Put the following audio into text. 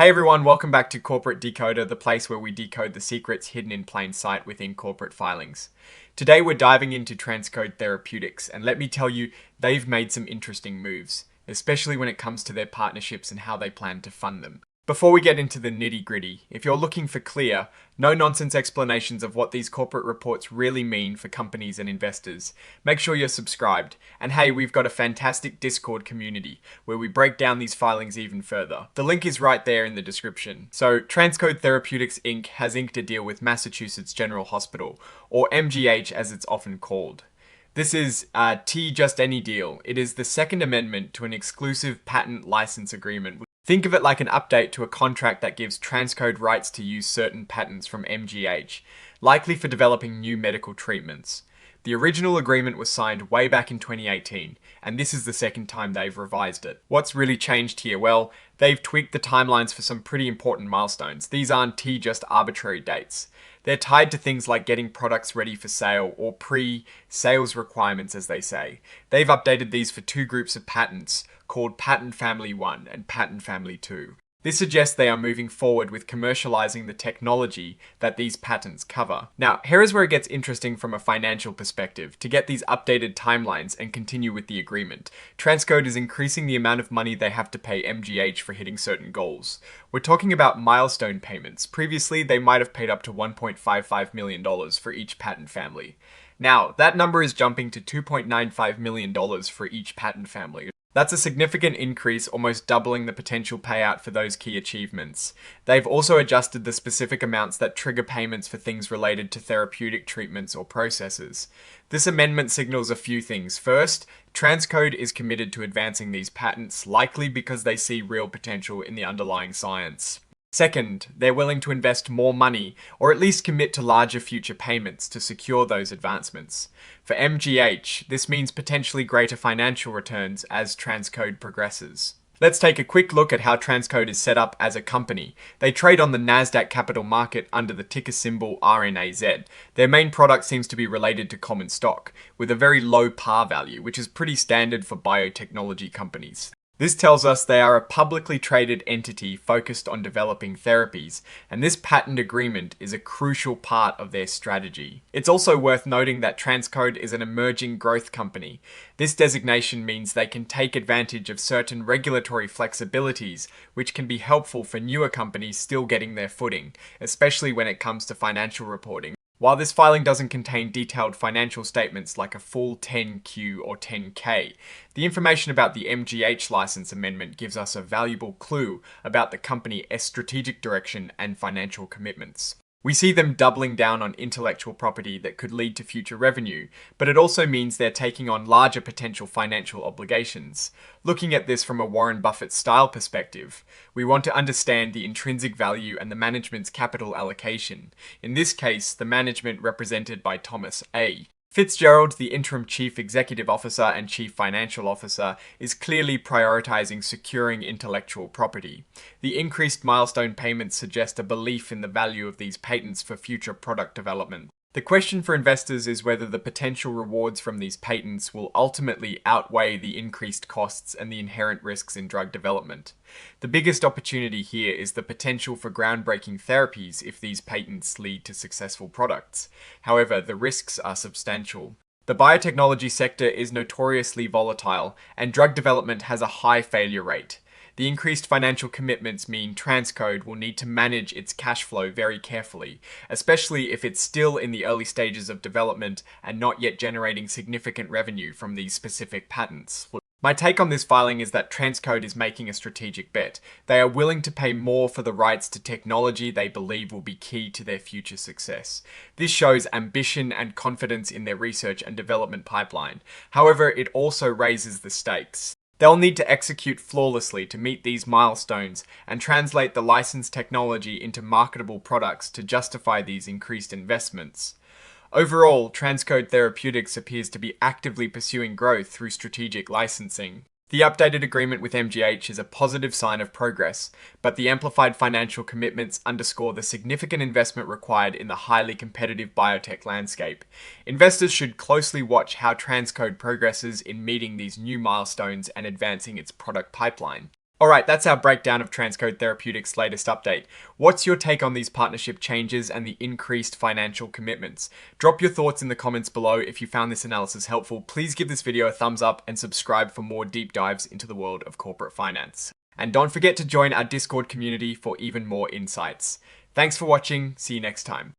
Hey everyone, welcome back to Corporate Decoder, the place where we decode the secrets hidden in plain sight within corporate filings. Today we're diving into TransCode Therapeutics, and let me tell you, they've made some interesting moves, especially when it comes to their partnerships and how they plan to fund them. Before we get into the nitty-gritty, if you're looking for clear, no-nonsense explanations of what these corporate reports really mean for companies and investors, make sure you're subscribed. And hey, we've got a fantastic Discord community where we break down these filings even further. The link is right there in the description. So, TransCode Therapeutics Inc. has inked a deal with Massachusetts General Hospital, or MGH as it's often called. This is a just any deal. It is the second amendment to an exclusive patent license agreement. Think of it like an update to a contract that gives TransCode rights to use certain patents from MGH, likely for developing new medical treatments. The original agreement was signed way back in 2018, and this is the second time they've revised it. What's really changed here? Well, they've tweaked the timelines for some pretty important milestones. These aren't just arbitrary dates. They're tied to things like getting products ready for sale or pre-sales requirements, as they say. They've updated these for two groups of patents called Patent Family 1 and Patent Family 2. This suggests they are moving forward with commercializing the technology that these patents cover. Now, here is where it gets interesting from a financial perspective. To get these updated timelines and continue with the agreement, TransCode is increasing the amount of money they have to pay MGH for hitting certain goals. We're talking about milestone payments. Previously, they might have paid up to $1.55 million for each patent family. Now, that number is jumping to $2.95 million for each patent family. That's a significant increase, almost doubling the potential payout for those key achievements. They've also adjusted the specific amounts that trigger payments for things related to therapeutic treatments or processes. This amendment signals a few things. First, TransCode is committed to advancing these patents, likely because they see real potential in the underlying science. Second, they're willing to invest more money, or at least commit to larger future payments to secure those advancements. For MGH, this means potentially greater financial returns as TransCode progresses. Let's take a quick look at how TransCode is set up as a company. They trade on the NASDAQ capital market under the ticker symbol RNAZ. Their main product seems to be related to common stock, with a very low par value, which is pretty standard for biotechnology companies. This tells us they are a publicly traded entity focused on developing therapies, and this patent agreement is a crucial part of their strategy. It's also worth noting that TransCode is an emerging growth company. This designation means they can take advantage of certain regulatory flexibilities, which can be helpful for newer companies still getting their footing, especially when it comes to financial reporting. While this filing doesn't contain detailed financial statements like a full 10Q or 10K, the information about the MGH license amendment gives us a valuable clue about the company's strategic direction and financial commitments. We see them doubling down on intellectual property that could lead to future revenue, but it also means they're taking on larger potential financial obligations. Looking at this from a Warren Buffett style perspective, we want to understand the intrinsic value and the management's capital allocation. In this case, the management represented by Thomas A. Fitzgerald, the interim chief executive officer and chief financial officer, is clearly prioritizing securing intellectual property. The increased milestone payments suggest a belief in the value of these patents for future product development. The question for investors is whether the potential rewards from these patents will ultimately outweigh the increased costs and the inherent risks in drug development. The biggest opportunity here is the potential for groundbreaking therapies if these patents lead to successful products. However, the risks are substantial. The biotechnology sector is notoriously volatile, and drug development has a high failure rate. The increased financial commitments mean TransCode will need to manage its cash flow very carefully, especially if it's still in the early stages of development and not yet generating significant revenue from these specific patents. My take on this filing is that TransCode is making a strategic bet. They are willing to pay more for the rights to technology they believe will be key to their future success. This shows ambition and confidence in their research and development pipeline. However, it also raises the stakes. They'll need to execute flawlessly to meet these milestones and translate the licensed technology into marketable products to justify these increased investments. Overall, TransCode Therapeutics appears to be actively pursuing growth through strategic licensing. The updated agreement with MGH is a positive sign of progress, but the amplified financial commitments underscore the significant investment required in the highly competitive biotech landscape. Investors should closely watch how TransCode progresses in meeting these new milestones and advancing its product pipeline. Alright, that's our breakdown of TransCode Therapeutics' latest update. What's your take on these partnership changes and the increased financial commitments? Drop your thoughts in the comments below. If you found this analysis helpful, please give this video a thumbs up and subscribe for more deep dives into the world of corporate finance. And don't forget to join our Discord community for even more insights. Thanks for watching. See you next time.